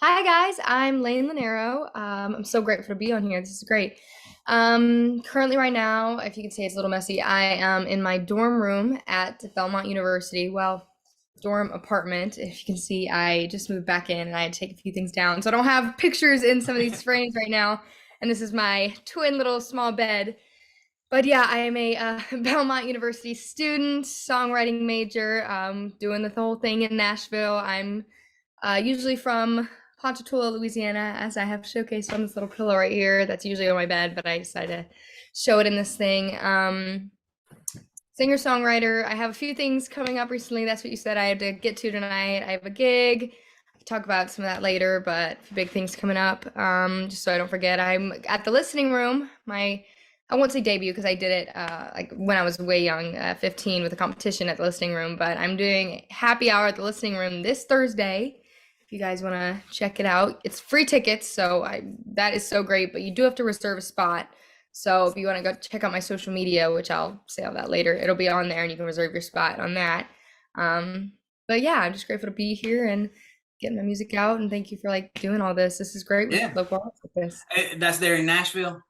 Hi guys, I'm Laine Lonero. I'm so grateful to be on here. This is great. Currently right now, if you can say it's a little messy, I am in my dorm room at Belmont University. Well, dorm apartment. If you can see, I just moved back in and I had to take a few things down. So I don't have pictures in some of these frames right now. And this is my twin little small bed. But yeah, I am a Belmont University student, songwriting major, doing the whole thing in Nashville. I'm usually from Ponchatoula, Louisiana, as I have showcased on this little pillow right here. That's usually on my bed, but I decided to show it in this thing. Singer-songwriter. I have a few things coming up recently. That's what you said I had to get to tonight. I have a gig. I can talk about some of that later, but a few big things coming up. Just so I don't forget, I'm at the listening room. I won't say debut because I did it like when I was way young, 15 with a competition at the listening room. But I'm doing happy hour at the listening room this Thursday. If you guys want to check it out, it's free tickets, so that is so great. But you do have to reserve a spot. So if you want to go check out my social media, which I'll say all that later, it'll be on there and you can reserve your spot on that. Um, but yeah, I'm just grateful to be here and getting my music out. And thank you for like doing all this. This is great with Yeah, local artists like this. that's there in Nashville.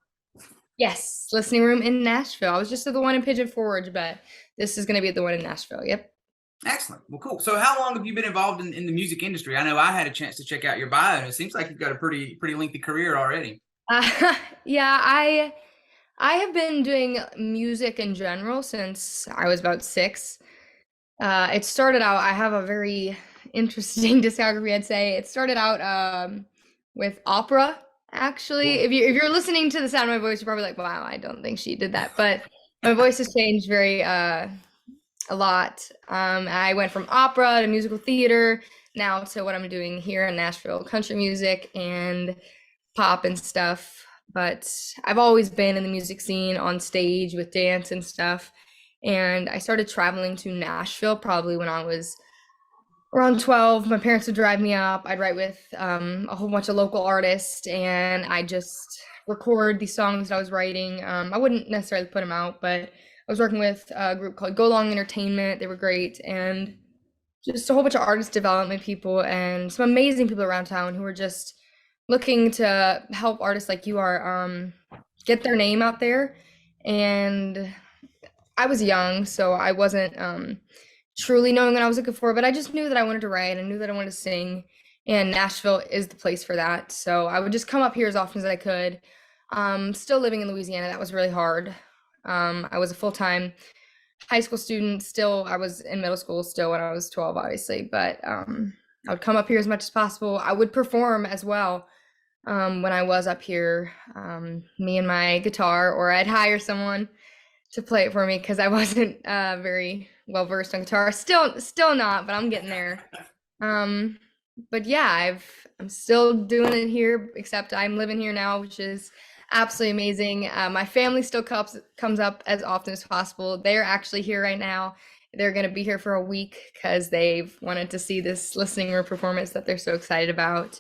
Yes, listening room in Nashville. I was just at the one in Pigeon Forge, but this is going to be at the one in Nashville. Yep. Excellent. Well, cool. So, how long have you been involved in the music industry? I know I had a chance to check out your bio, and it seems like you've got a pretty lengthy career already. Yeah, I have been doing music in general since I was about 6. It started out, I have a very interesting discography, I'd say. It started out with opera, actually. Cool. If you're listening to the sound of my voice, you're probably like, wow, I don't think she did that. But my voice has changed very a lot. I went from opera to musical theater now to what I'm doing here in Nashville, country music and pop and stuff. But I've always been in the music scene on stage with dance and stuff. And I started traveling to Nashville probably when I was around 12. My parents would drive me up. I'd write with a whole bunch of local artists and I just record these songs that I was writing. I wouldn't necessarily put them out, but I was working with a group called Go Long Entertainment. They were great. And just a whole bunch of artist development people and some amazing people around town who were just looking to help artists like you are get their name out there. And I was young, so I wasn't truly knowing what I was looking for, but I just knew that I wanted to write. I knew that I wanted to sing, and Nashville is the place for that. So I would just come up here as often as I could. Still living in Louisiana, that was really hard. I was a full-time high school student. Still, I was in middle school still when I was 12, obviously, but I would come up here as much as possible. I would perform as well when I was up here, me and my guitar, or I'd hire someone to play it for me because I wasn't very well versed on guitar. Still not, but I'm getting there. Um, but yeah, I'm still doing it here, except I'm living here now, which is absolutely amazing. My family still comes up as often as possible. They're actually here right now. They're going to be here for a week because they've wanted to see this listening room performance that they're so excited about.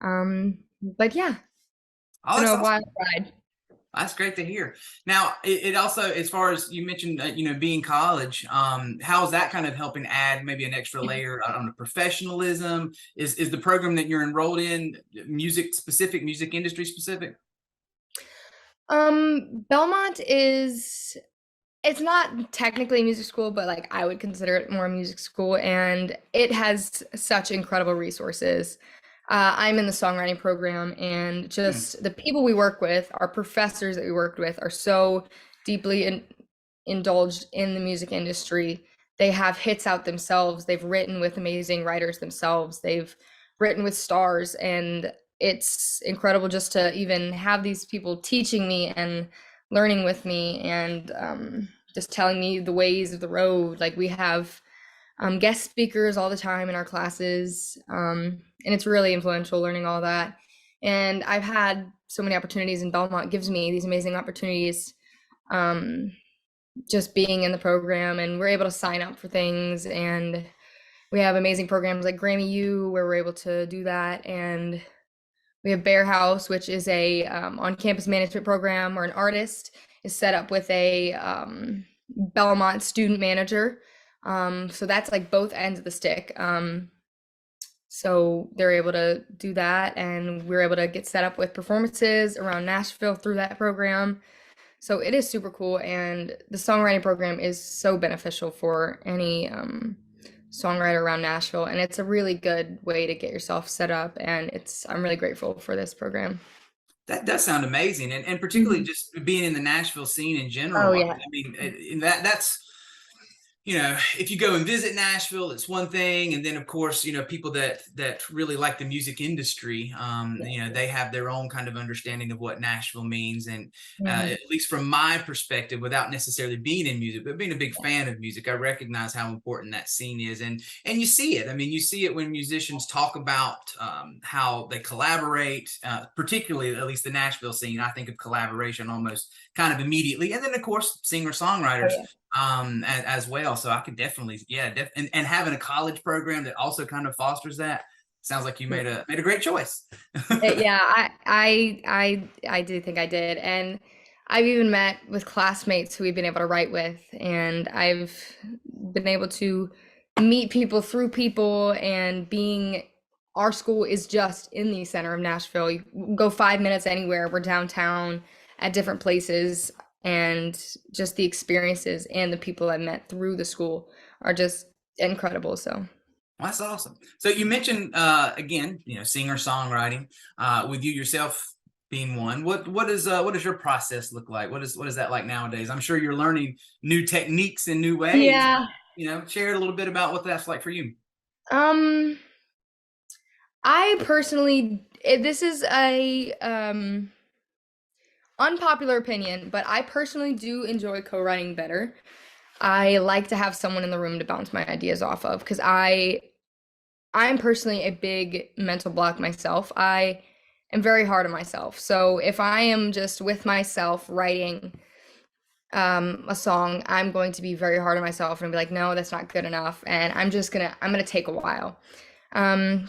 But yeah, it's Oh, been that's a awesome. wild ride. That's great to hear. Now, it also, as far as you mentioned, being college, how is that kind of helping add maybe an extra layer on the professionalism? Is the program that you're enrolled in music specific, music industry specific? Belmont is it's not technically a music school, but like I would consider it more a music school, and it has such incredible resources. I'm in the songwriting program, and Hmm. just the people we work with, our professors that we worked with, are so deeply indulged in the music industry. They have hits out themselves. They've written with amazing writers themselves. They've written with stars, and it's incredible just to even have these people teaching me and learning with me and just telling me the ways of the road. Like we have guest speakers all the time in our classes, and it's really influential learning all that. And I've had so many opportunities, and Belmont gives me these amazing opportunities um, just being in the program, and we're able to sign up for things. And we have amazing programs like Grammy U where we're able to do that. And we have Bear House, which is a on-campus management program where an artist is set up with a Belmont student manager. So that's like both ends of the stick. So they're able to do that, and we're able to get set up with performances around Nashville through that program. So it is super cool, and the songwriting program is so beneficial for any songwriter around Nashville, and it's a really good way to get yourself set up. And I'm really grateful for this program. That does sound amazing, and particularly Mhm. just being in the Nashville scene in Oh general. I yeah. mean, that's if you go and visit Nashville, it's one thing, and then of course, people that really like the music industry, they have their own kind of understanding of what Nashville means, and Mhm. at least from my perspective, without necessarily being in music, but being a big fan of music, I recognize how important that scene is, and you see it. I mean, you see it when musicians talk about how they collaborate, particularly at least the Nashville scene. I think of collaboration almost kind of immediately, and then of course, singer Oh songwriters yeah. as well. So I could definitely, yeah, and having a college program that also kind of fosters that sounds like you made a great choice. Yeah, I do think I did. And I've even met with classmates who we've been able to write with, and I've been able to meet people through people. And being our school is just in the center of Nashville. You go 5 minutes anywhere, we're downtown at different places, and just the experiences and the people I met through the school are just incredible. So Well, that's awesome. So you mentioned again, singer songwriting. With you yourself being one, what does your process look like? What is that like nowadays? I'm sure you're learning new techniques and new ways. yeah. Share a little bit about what that's like for you. Um I personally, this is a unpopular opinion, but I personally do enjoy co-writing better. I like to have someone in the room to bounce my ideas off of, because I'm personally a big mental block myself. I am very hard on myself. So if I am just with myself writing a song, I'm going to be very hard on myself and be like, no, that's not good enough. And I'm gonna take a while.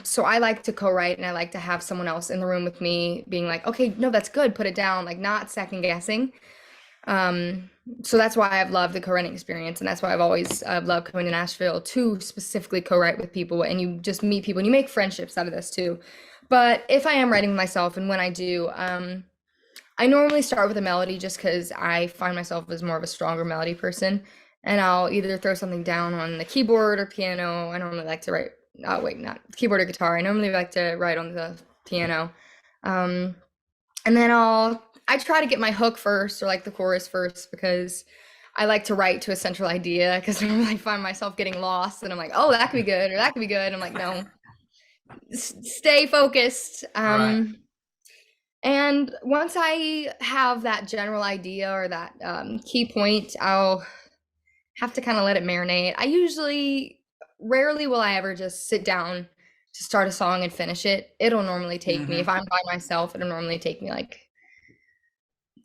So I like to co-write, and I like to have someone else in the room with me being like, okay, no, that's good, put it down, like not second guessing. Um, so that's why I've loved the co-writing experience, and that's why I've always loved coming to Nashville to specifically co-write with people, and you just meet people and you make friendships out of this too. But if I am writing myself, and when I do, I normally start with a melody just because I find myself as more of a stronger melody person. And I'll either throw something down on the keyboard or piano. I normally like to write, oh, wait, not keyboard or guitar. I normally like to write on the piano. Um, and then I try to get my hook first, or like the chorus first, because I like to write to a central idea, because normally I find myself getting lost and I'm like, oh, that could be good, or that could be good. I'm like, no, stay focused. Right. And once I have that general idea or that key point, I'll have to kind of let it marinate. Rarely will I ever just sit down to start a song and finish it. It'll normally take me, if Hmm. I'm by myself, it'll normally take me like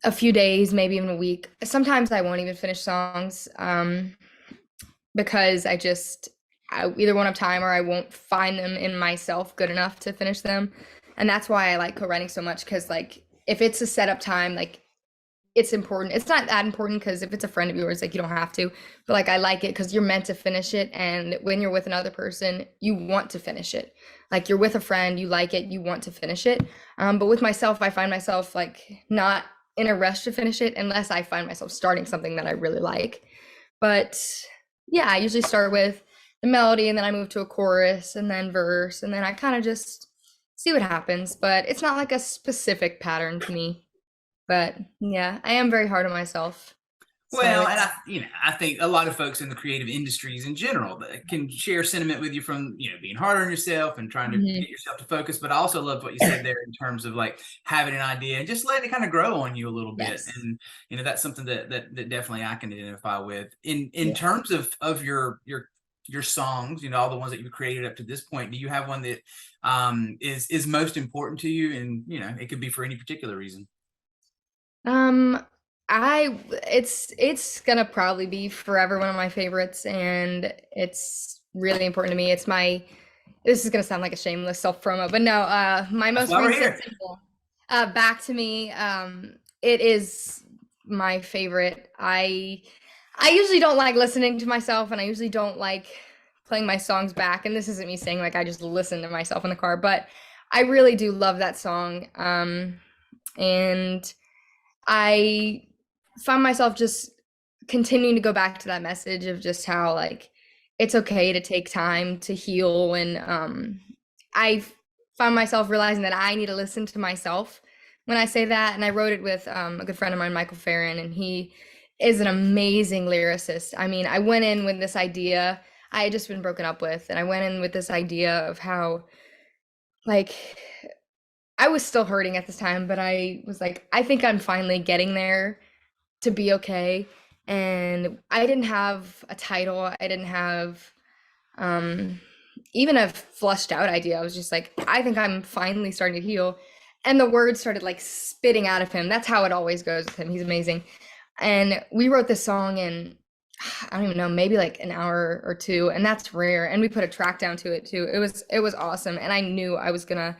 a few days, maybe even a week. Sometimes I won't even finish songs because I either won't have time or I won't find them in myself good enough to finish them. And that's why I like co-writing so much, because like if it's a setup time, like it's important. It's not that important, because if it's a friend of yours, like you don't have to. But like I like it because you're meant to finish it, and when you're with another person, you want to finish it. Like you're with a friend, you like it, you want to finish it. But with myself, I find myself like not in a rush to finish it unless I find myself starting something that I really like. But yeah, I usually start with the melody, and then I move to a chorus and then verse, and then I kind of just see what happens. But it's not like a specific pattern to me. But yeah, I am very hard on myself. So Well, and it's I think a lot of folks in the creative industries in general that can share sentiment with you from, being hard on yourself and trying to mhm. get yourself to focus. But I also love what you said there in terms of like having an idea and just letting it kind of grow on you a little bit. Yes. And that's something that definitely I can identify with. In Yeah. terms of your songs, all the ones that you've created up to this point, do you have one that is most important to you? And it could be for any particular reason. Um, it's gonna probably be forever one of my favorites, and it's really important to me. This is gonna sound like a shameless self promo, but no, my That's most why we're recent here. single, Back to Me, it is my favorite. I usually don't like listening to myself, and I usually don't like playing my songs back, and this isn't me saying like I just listen to myself in the car, but I really do love that song. And I found myself just continuing to go back to that message of just how like it's okay to take time to heal. And I found myself realizing that I need to listen to myself when I say that. And I wrote it with a good friend of mine, Michael Farron, and he is an amazing lyricist. I mean, I went in with this idea I had just been broken up with, and I went in with this idea of how like I was still hurting at this time, but I was like, I think I'm finally getting there to be okay. And I didn't have a title. I didn't have um even a flushed out idea. I was just like, I think I'm finally starting to heal. And the words started like spitting out of him. That's how it always goes with him. He's amazing. And we wrote this song in I don't even know, maybe like an hour or two, and that's rare. And we put a track down to it too. It was awesome. And I knew I was gonna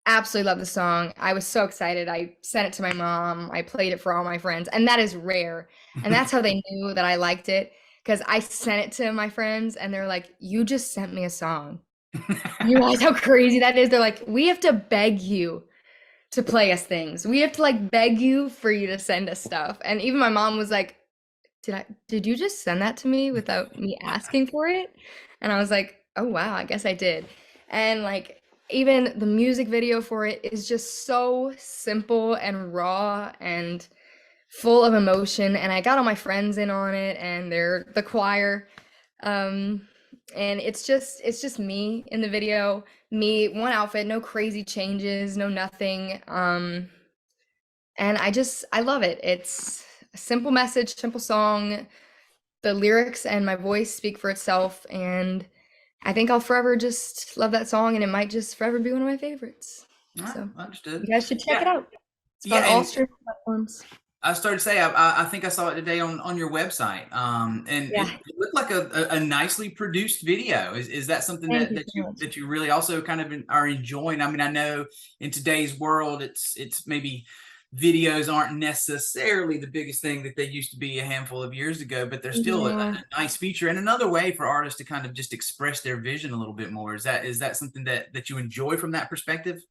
absolutely love the song. I was so excited. I sent it to my mom. I played it for all my friends, and that is rare. And that's how they knew that I liked it because I sent it to my friends, and they're like, "You just sent me a song. You realize how crazy that is?" They're like, "We have to beg you to play us things. We have to like beg you for you to send us stuff." And even my mom was like, did you just send that to me without me asking for it?" And I was like, "Oh wow, I guess I did." And like even the music video for it is just so simple and raw and full of emotion. And I got all my friends in on it, and they're the choir. Um and it's just me in the video, me, one outfit, no crazy changes, no nothing. And I love it. It's a simple message, simple song. The lyrics and my voice speak for itself, and I think I'll forever just love that song, and it might just forever be one of my favorites. All right, So understood. you guys should check Yeah, it out. It's yeah, on all and streaming platforms. I started to say I think I saw it today on your website, and Yeah, it looked like a nicely produced video. Is that something thank that you so much. you really also kind of are enjoying? I mean, I know in today's world, it's maybe videos aren't necessarily the biggest thing that they used to be a handful of years ago, but they're still Yeah. a nice feature and another way for artists to kind of just express their vision a little bit more. Is that something that you enjoy from that perspective?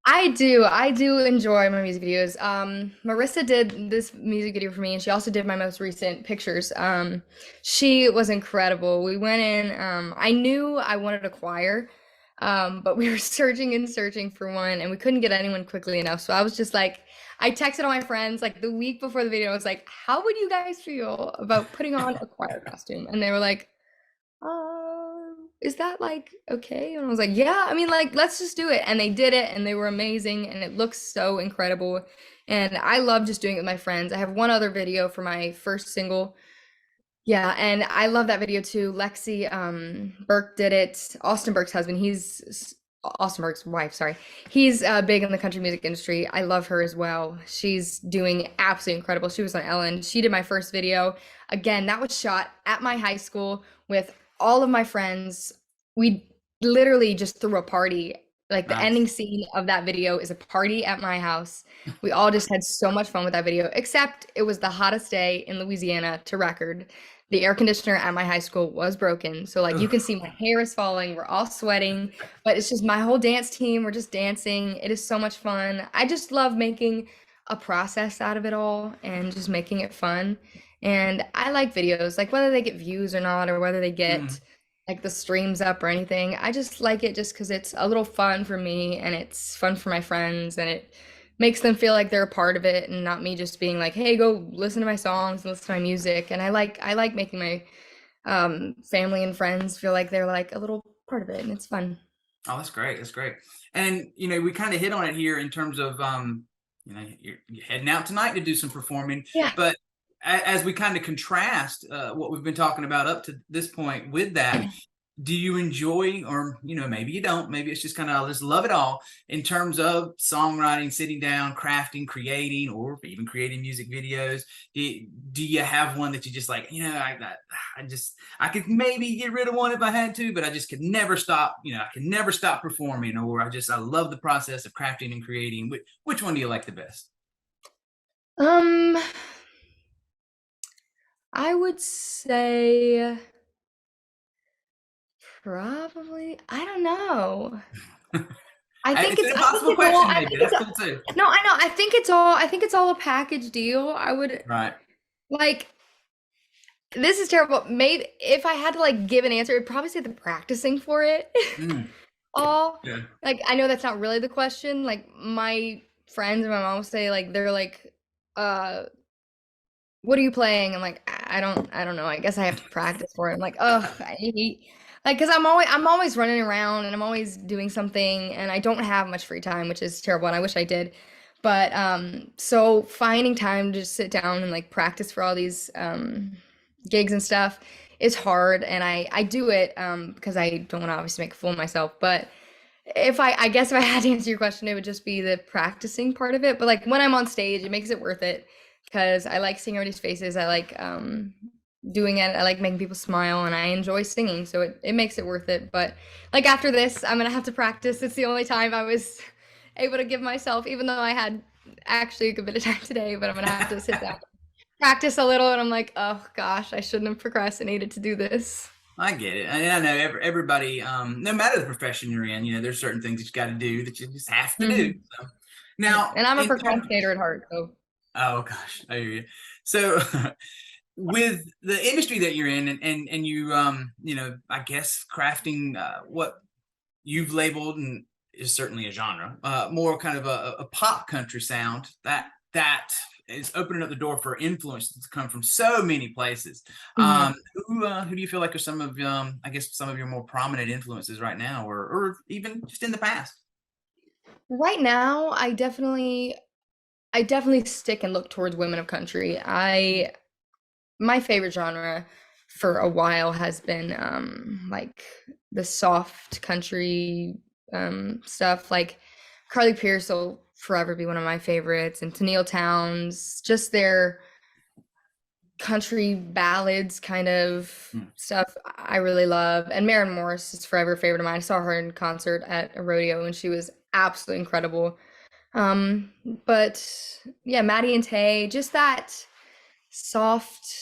I do. I do enjoy my music videos. Marissa did this music video for me, and she also did my most recent pictures. She was incredible. We went in, I knew I wanted a choir, but we were searching and searching for one, and we couldn't get anyone quickly enough. So I was just like, I texted all my friends like the week before the video. I was like, "How would you guys feel about putting on a choir costume?" And they were like, is that like okay?" And I was like, "Yeah, I mean, like, let's just do it." And they did it, and they were amazing, and it looks so incredible. And I love just doing it with my friends. I have one other video for my first single. Yeah, and I love that video too. Lexi Burke did it. Austin Burke's husband. Austin Burke's wife, sorry. He's big in the country music industry. I love her as well. She's doing absolutely incredible. She was on Ellen. She did my first video. Again, that was shot at my high school with all of my friends. We literally just threw a party. Like the ending Nice. scene of that video is a party at my house. We all just had so much fun with that video, except it was the hottest day in Louisiana to record. The air conditioner at my high school was broken. So like you Ugh. can see my hair is falling. We're all sweating, but it's just my whole dance team. We're just dancing. It is so much fun. I just love making a process out of it all and just making it fun. And I like videos, like whether they get views or not, or whether they get Mm. like the streams up or anything. I just like it just because it's a little fun for me and it's fun for my friends, and it makes them feel like they're a part of it and not me just being like, "Hey, go listen to my songs and listen to my music." And I like making my family and friends feel like they're like a little part of it, and it's fun. Oh, that's great. That's great. And we kind of hit on it here in terms of you're heading out tonight to do some performing, Yeah. but as we kind of contrast what we've been talking about up to this point with that, do you enjoy, or maybe you don't, maybe it's just kind of just love it all in terms of songwriting, sitting down, crafting, creating, or even creating music videos? Do you have one that you just like, I could maybe get rid of one if I had to, but I just could never stop, I could never stop performing, or I love the process of crafting and creating. Which one do you like the best? Um, I would say Probably. I don't know. It's an I think impossible it's all question, I maybe. think it's That's cool too. no, I know. I think it's all a package deal. I would Right. like this is terrible. Maybe if I had to like give an answer, I'd probably say the practicing for it. Mm, All yeah. like I know that's not really the question. Like my friends and my mom will say like they're like uh what are you playing? I'm like, I don't know. I guess I have to practice for it. I'm like, oh, I hate like because I'm always running around and I'm always doing something and I don't have much free time, which is terrible and I wish I did. But so finding time to just sit down and like practice for all these gigs and stuff is hard and I do it because I don't want to obviously make a fool of myself, but if I guess if I had to answer your question, it would just be the practicing part of it. But like when I'm on stage, it makes it worth it because I like seeing everybody's faces. I like doing it. I like making people smile and I enjoy singing. So it makes it worth it. But like after this, I'm gonna have to practice. It's the only time I was able to give myself, even though I had actually a good bit of time today, but I'm gonna have to sit down, practice a little, and I'm like, oh gosh, I shouldn't have procrastinated to do this. I get it. And I know everybody, no matter the profession you're in, there's certain things that you got to do that you just have to do. Hmm. So Yeah. now, And I'm a in terms, procrastinator at heart, so. oh gosh, I hear you. So with the industry that you're in, and you, I guess crafting what you've labeled and is certainly a genre, more kind of a pop country sound that is opening up the door for influence to come from so many places. Mhm. Who do you feel like are some of I guess some of your more prominent influences right now, or even just in the past? Right now, I definitely stick and look towards women of country. I My favorite genre for a while has been like the soft country stuff. Like Carly Pierce will forever be one of my favorites, and Tennille Towns, just their country ballads kind of Hmm. stuff I really love. And Maren Morris is forever a favorite of mine. I saw her in concert at a rodeo and she was absolutely incredible. Um, but yeah, Maddie and Tay, just that soft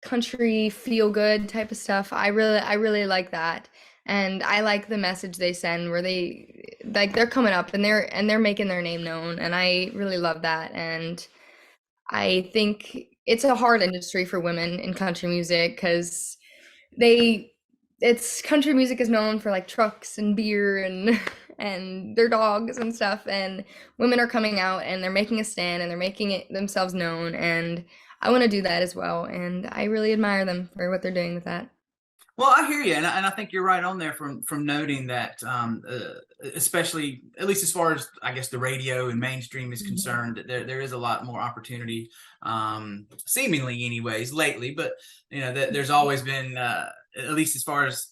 country feel good type of stuff. I really like that. And I like the message they send where they like they're coming up and they're making their name known and I really love that. And I think it's a hard industry for women in country music because they it's country music is known for like trucks and beer and and their dogs and stuff and women are coming out and they're making a stand and they're making it themselves known and I want to do that as well and I really admire them for what they're doing with that. Well, I hear you, and I think you're right on there from noting that, especially at least as far as I guess the radio and mainstream is Mhm. concerned, that there is a lot more opportunity, seemingly, anyways, lately. But there's always been, at least as far as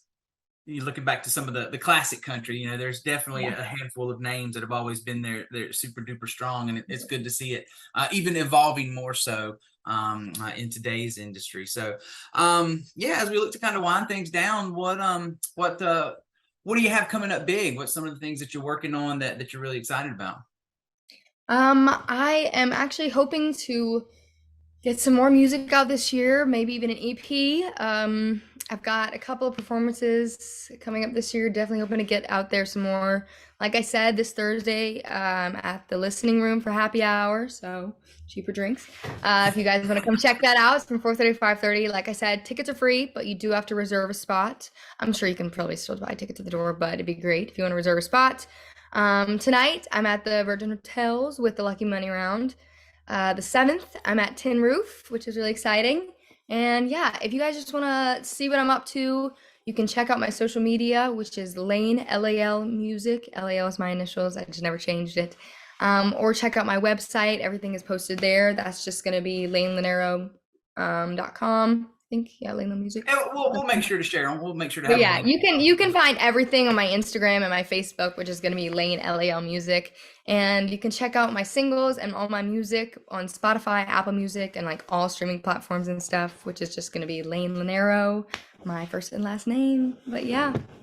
you looking back to some of the classic country, there's definitely Yeah. a handful of names that have always been there. They're super duper strong, and it's good to see it even evolving more so in today's industry. So, yeah, as we look to kind of wind things down, what do you have coming up big? What's some of the things that you're working on that you're really excited about? I am actually hoping to get some more music out this year, maybe even an EP. I've got a couple of performances coming up this year. Definitely hoping to get out there some more. Like I said, this Thursday, at the listening room for happy hour, so cheaper drinks. If you guys want to come check that out, it's from 4:30 to 5:30. Like I said, tickets are free, but you do have to reserve a spot. I'm sure you can probably still buy a ticket to the door, but it'd be great if you want to reserve a spot. Tonight, I'm at the Virgin Hotels with the Lucky Money Round. The 7th, I'm at Tin Roof, which is really exciting. And yeah, if you guys just want to see what I'm up to, you can check out my social media, which is Laine LAL Music. LAL is my initials. I just never changed it. Or check out my website. Everything is posted there. That's just going to be lainelonero.com. I think, yeah, Laine Music. And we'll make sure to share them. We'll make sure to But have them yeah, linked. you can find everything on my Instagram and my Facebook, which is going to be Laine LAL Music, and you can check out my singles and all my music on Spotify, Apple Music, and like all streaming platforms and stuff, which is just going to be Laine Lonero, my first and last name. But yeah,